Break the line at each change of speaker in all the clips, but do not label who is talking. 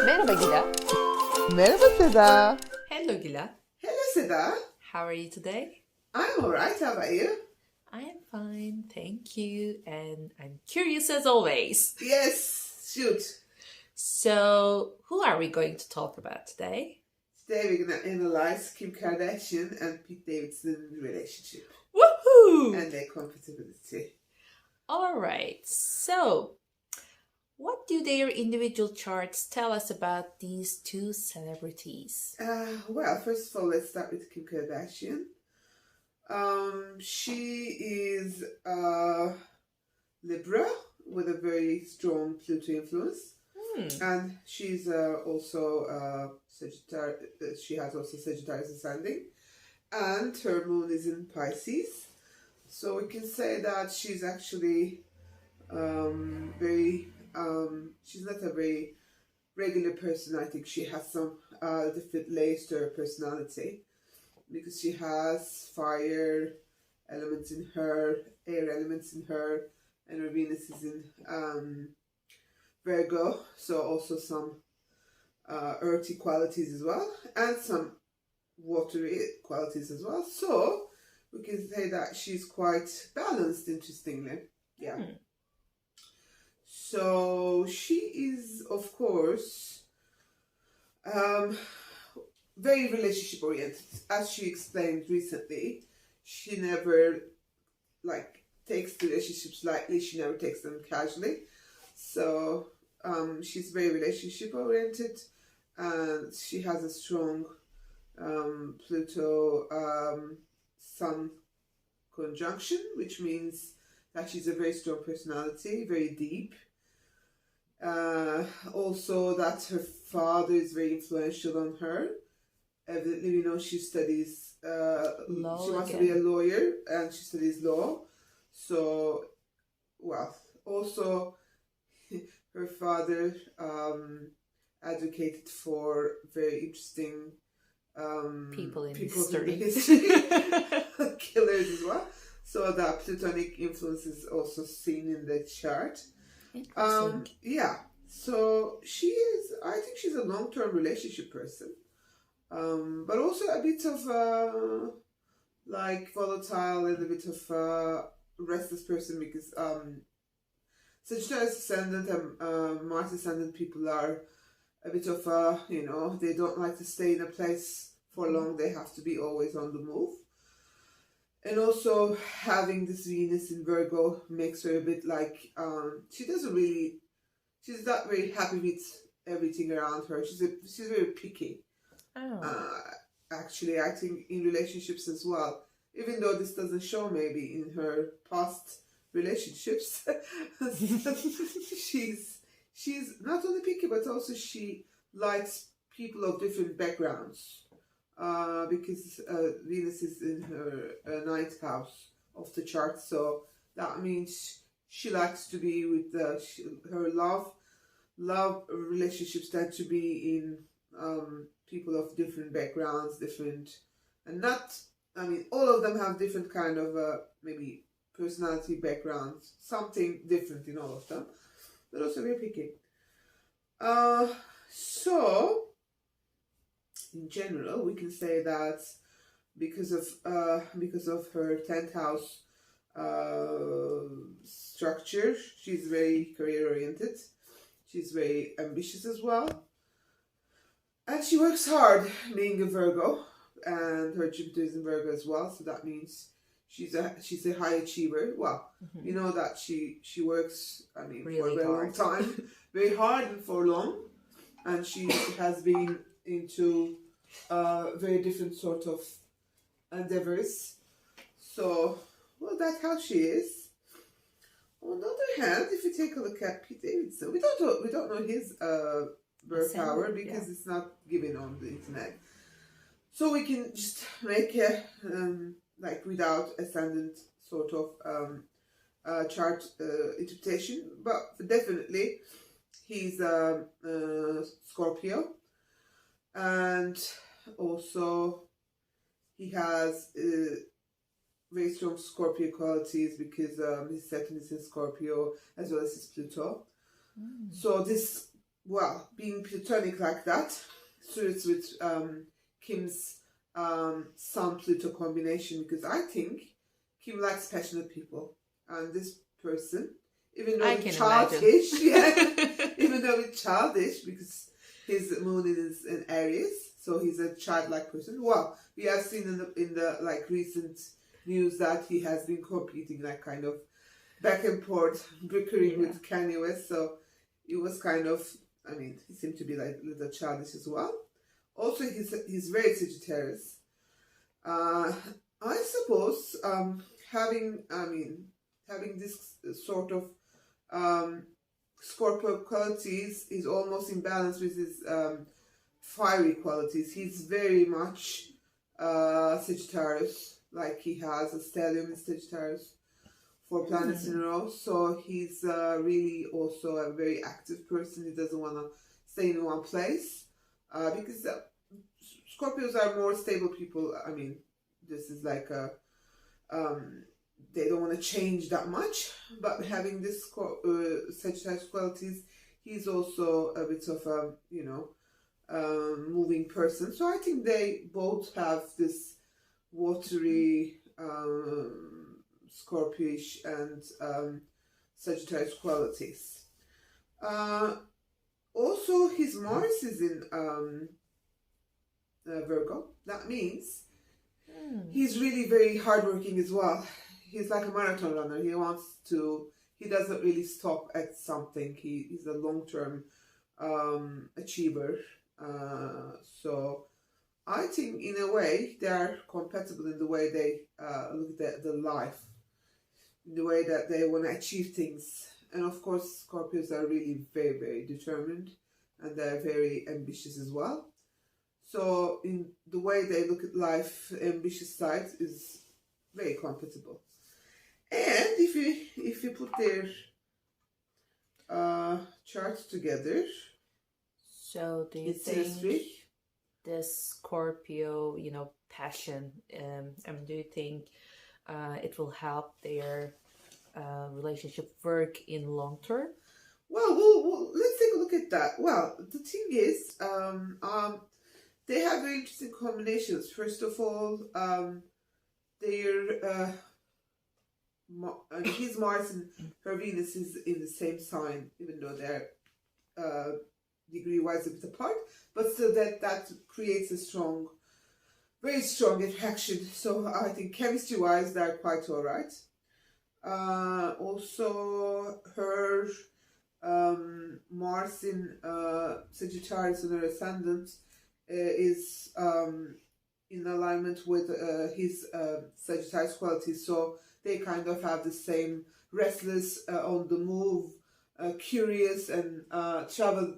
Merhaba Gila.
Merhaba Seda.
Hello Gila.
Hello Seda.
How are you today?
I'm alright, how about you?
I am fine, thank you. And I'm curious as always.
Yes, shoot.
So, who are we going to talk about today?
Today we're going to analyze Kim Kardashian and Pete Davidson relationship
Woohoo!
and their compatibility.
Alright, so what do their individual charts tell us about these two celebrities?
Well, first of all, let's start with Kim Kardashian. She is Libra with a very strong Pluto influence. And she's also Sagittarius. She has also Sagittarius ascending, and her moon is in Pisces. So we can say that she's actually very. She's not a very regular person. I think she has some different layers to her personality because she has fire elements in her, air elements in her, and her Venus is in Virgo, so also some earthy qualities as well, and some watery qualities as well. So we can say that she's quite balanced, interestingly. Yeah. So she is, of course, very relationship oriented. As she explained recently, she never takes the relationships lightly. She never takes them casually. So she's very relationship oriented, and she has a strong Pluto Sun conjunction, which means that she's a very strong personality, very deep. Also that her father is very influential on her. Evidently, we know she studies
Law
she wants to
again.
be a lawyer, and she studies law. So, well, also her father advocated for very interesting
People in
people
history.
in the history, killers as well. So that Plutonic influence is also seen in the chart.
Interesting.
Yeah. So she is. I think she's a long-term relationship person, but also a bit of volatile and a bit of restless person because Sagittarius ascendant and Mars ascendant people are a bit of they don't like to stay in a place for long. They have to be always on the move. And also having this Venus in Virgo makes her a bit like she's not very happy with everything around her. She's very picky. Actually, I think in relationships as well, even though this doesn't show maybe in her past relationships, she's not only picky but also she likes people of different backgrounds. Because Venus is in her ninth house of the chart, so that means she likes to be with her love relationships tend to be in people of different backgrounds, all of them have different kind of maybe personality backgrounds, something different in all of them, but also very picky. So in general, we can say that because of her 10th house structure, she's very career oriented. She's very ambitious as well, and she works hard. Being a Virgo, and her Jupiter is in Virgo as well, so that means she's a high achiever. Well, you know that she works.
Really
for a very long time, very hard and for long, and she has been into very different sort of endeavors. So, well, that's how she is. On the other hand, if you take a look at Pete Davidson, we don't know his birth hour because it's not given on the internet. So we can just make a without ascendant sort of chart interpretation, but definitely he's Scorpio. And also he has very strong Scorpio qualities because his Saturn is in Scorpio as well as his Pluto. So this well, being platonic like that suits with Kim's Sun Pluto combination, because I think Kim likes passionate people, and this person, even though
I
it's
can
childish,
imagine.
yeah, even though it's childish, because his moon is in Aries, so he's a childlike person. Well, we have seen in the like recent news that he has been competing, like kind of back and forth, bickering with Kanye West. So it was kind of, I mean, he seemed to be like a little childish as well. Also, he's very Sagittarius. I suppose having this sort of Scorpio qualities is almost in balance with his fiery qualities. He's very much Sagittarius, like he has a stellium in Sagittarius, 4 planets in a row. So he's really also a very active person. He doesn't want to stay in one place because Scorpios are more stable people. I mean, this is like a they don't want to change that much, but having this Sagittarius qualities, he's also a bit of a moving person. So I think they both have this watery Scorpio-ish and Sagittarius qualities. Also, his Mars is in Virgo. That means he's really very hardworking as well. He's like a marathon runner. He doesn't really stop at something. He's a long-term achiever. So I think in a way they are compatible in the way they look at the life, in the way that they want to achieve things. And of course, Scorpios are really very, very determined, and they're very ambitious as well. So in the way they look at life, ambitious side is very compatible. And if you put their charts together,
So do you
it's
think
history.
this Scorpio, passion, do you think it will help their relationship work in long term?
Well, let's take a look at that. Well, the thing is, they have very interesting combinations. First of all, their his Mars and her Venus is in the same sign, even though they're degree-wise a bit apart. But still, that creates a very strong attraction. So I think chemistry-wise, they're quite all right. Also, her Mars in Sagittarius and her ascendant is in alignment with his Sagittarius qualities, so they kind of have the same restless, on the move, curious, and travel.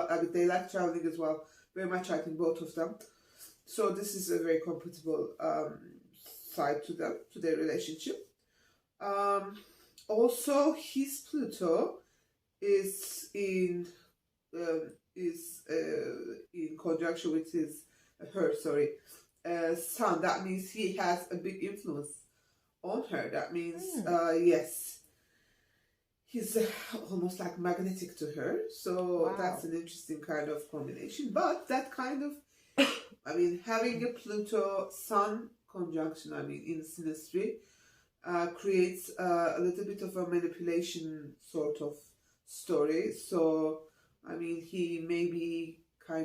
I mean, they like traveling as well. Very much, I think, both of them. So this is a very compatible side to their relationship. Also, his Pluto is in conjunction with her Sun. That means he has a big influence on her. That means yes, he's almost like magnetic to her. So
Wow.
that's an interesting kind of combination. But that kind of, I mean, having a Pluto Sun conjunction, I mean, in synastry, creates a little bit of a manipulation sort of story. So I mean, he may try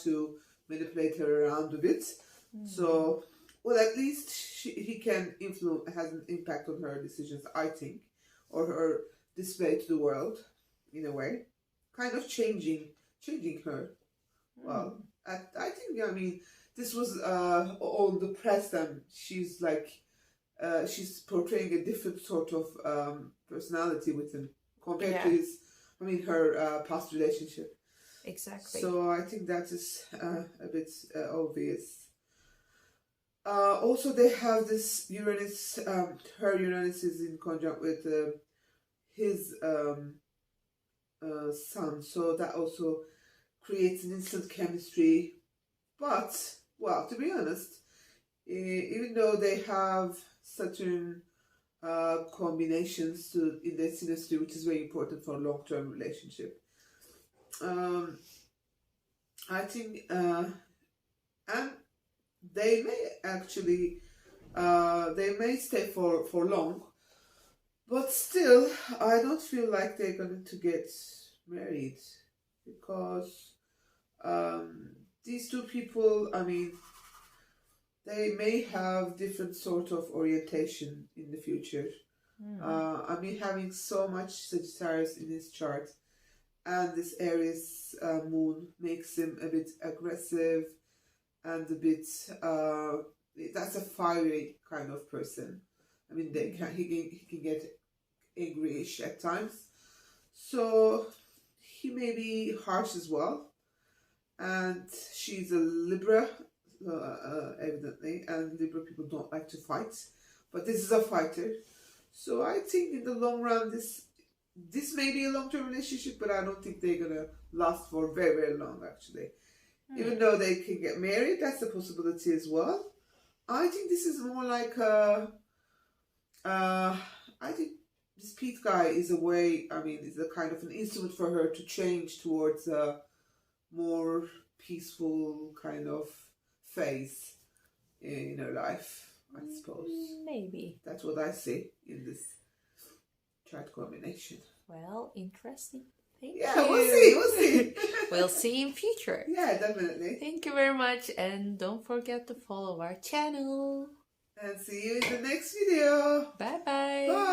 to manipulate her around a bit. So, well, at least he can has an impact on her decisions, I think, or her display to the world, in a way, kind of changing her. Well, I think, I mean, this was on the press, and she's like, she's portraying a different sort of personality with him compared to her past relationship.
Exactly.
So I think that is a bit obvious. Also, they have this Uranus. Her Uranus is in conjunct with his Sun, so that also creates an instant chemistry. But, well, to be honest, even though they have Saturn combinations in the synastry, which is very important for long-term relationship. I think, and they may actually, they may stay for long, but still, I don't feel like they're going to get married, because these two people, I mean, they may have different sort of orientation in the future. I mean, having so much Sagittarius in his chart, and this Aries moon makes him a bit aggressive and a bit, that's a fiery kind of person. I mean, he can get angry-ish at times. So he may be harsh as well. And she's a Libra, evidently, and Libra people don't like to fight. But this is a fighter. So I think in the long run, this may be a long-term relationship, but I don't think they're going to last for very, very long, actually. Even though they can get married, that's a possibility as well. I think this is more like I think this Pete guy is a way, I mean, is a kind of an instrument for her to change towards a more peaceful kind of phase in her life, I suppose.
Maybe.
That's what I see in this chart combination.
Well, interesting. Thank
Yeah,
you.
we'll see.
We'll see in future.
Yeah, definitely.
Thank you very much, and don't forget to follow our channel.
And see you in the next video.
Bye-bye.
Bye.